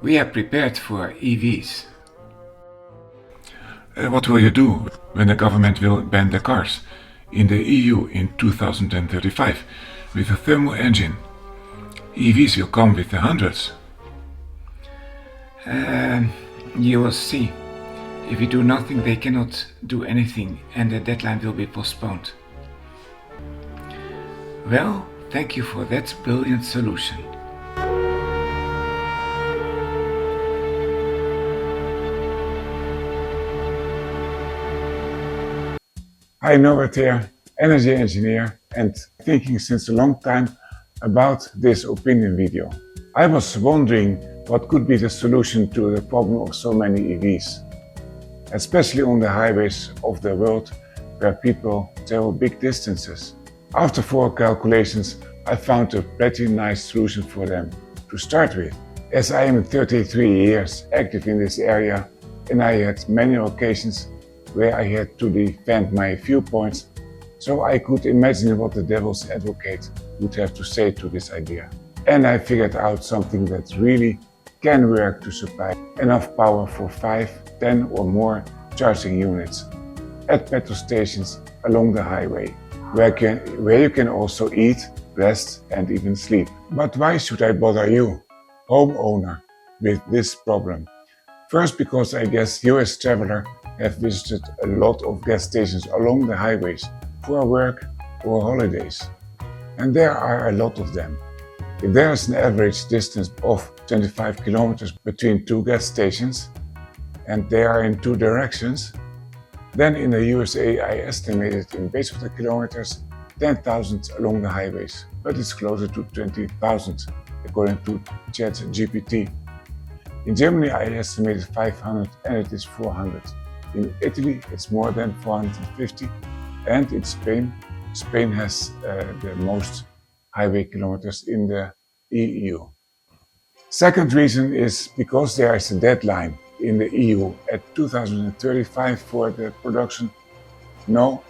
We are prepared for EVs. What will you do when the government will ban the cars in the EU in 2035 with a thermal engine? EVs will come with the hundreds. You will see. If we do nothing, they cannot do anything and the deadline will be postponed. Well, thank you for that brilliant solution. Hi Norbert here, energy engineer and thinking since a long time about this opinion video. I was wondering what could be the solution to the problem of so many EVs, especially on the highways of the world where people travel big distances. After 4 calculations, I found a pretty nice solution for them to start with. As I am 33 years active in this area and I had many occasions where I had to defend my viewpoints, so I could imagine what the devil's advocate would have to say to this idea. And I figured out something that really can work to supply enough power for 5, 10 or more charging units at petrol stations along the highway, where you can also eat, rest and even sleep. But why should I bother you, homeowner, with this problem? First, because I guess you as traveler have visited a lot of gas stations along the highways for work or holidays. And there are a lot of them. If there is an average distance of 25 kilometers between 2 gas stations, and they are in 2 directions, then in the USA I estimated in base of the kilometers 10,000 along the highways, but it's closer to 20,000 according to ChatGPT. In Germany I estimated 500 and it is 400. In Italy it's more than 450, and in Spain has the most highway kilometers in the EU. Second reason is because there is a deadline in the EU at 2035 for the production, no,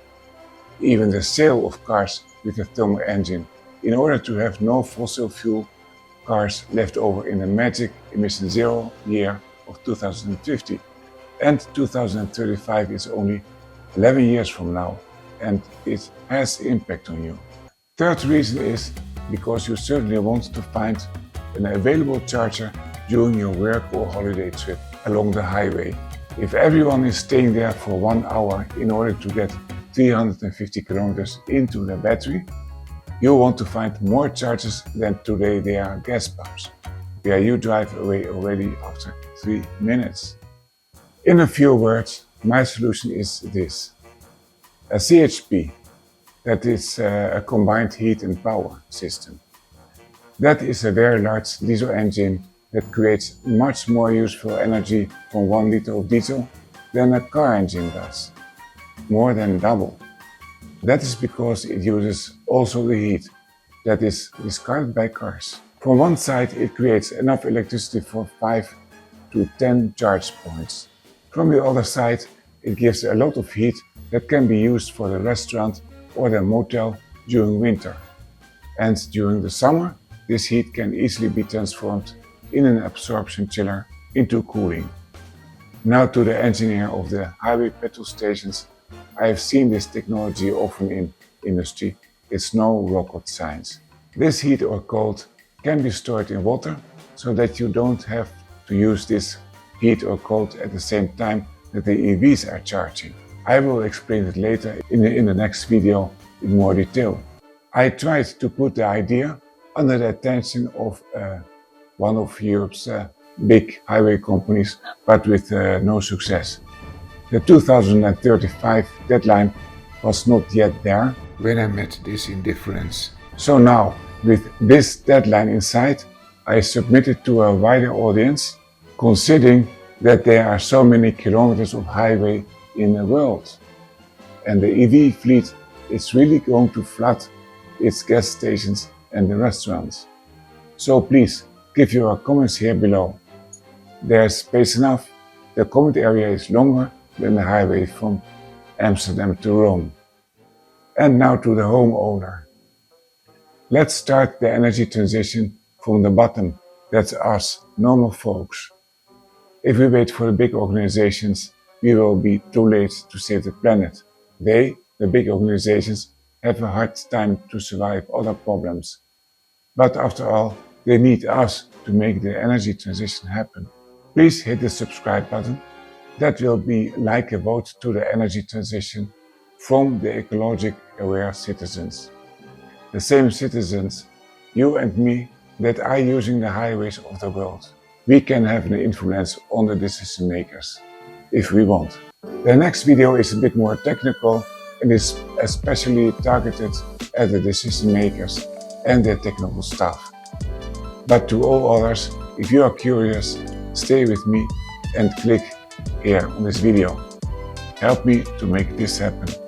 even the sale of cars with a thermal engine, in order to have no fossil fuel cars left over in the magic emission zero year of 2050. And 2035 is only 11 years from now, and it has impact on you. Third reason is because you certainly want to find an available charger during your work or holiday trip along the highway. If everyone is staying there for 1 hour in order to get 350 kilometers into the battery, you want to find more chargers than today there are gas pumps, where you drive away already after 3 minutes. In a few words, my solution is this. A CHP, that is a combined heat and power system. That is a very large diesel engine that creates much more useful energy from 1 liter of diesel than a car engine does, more than double. That is because it uses also the heat that is discarded by cars. From one side it creates enough electricity for 5 to 10 charge points. From the other side it gives a lot of heat that can be used for the restaurant or the motel during winter. And during the summer this heat can easily be transformed in an absorption chiller into cooling. Now to the engineer of the highway petrol stations, I have seen this technology often in industry. It's no rocket science. This heat or cold can be stored in water so that you don't have to use this heat or cold at the same time that the EVs are charging. I will explain it later in the next video in more detail. I tried to put the idea under the attention of one of Europe's big highway companies, but with no success. The 2035 deadline was not yet there When I met this indifference. So now, with this deadline in sight, I submitted to a wider audience, considering that there are so many kilometers of highway in the world. And the EV fleet is really going to flood its gas stations and the restaurants. So please, give your comments here below. There's space enough. The comment area is longer than the highway from Amsterdam to Rome. And now to the homeowner. Let's start the energy transition from the bottom That's us, normal folks. If we wait for the big organizations, we will be too late to save the planet. They, the big organizations, have a hard time to survive other problems. But after all, they need us to make the energy transition happen. Please hit the subscribe button. That will be like a vote to the energy transition from the ecologic aware citizens. The same citizens, you and me, that are using the highways of the world. We can have an influence on the decision makers, if we want. The next video is a bit more technical and is especially targeted at the decision makers and their technical staff. But to all others, if you are curious, stay with me and click here on this video. Help me to make this happen.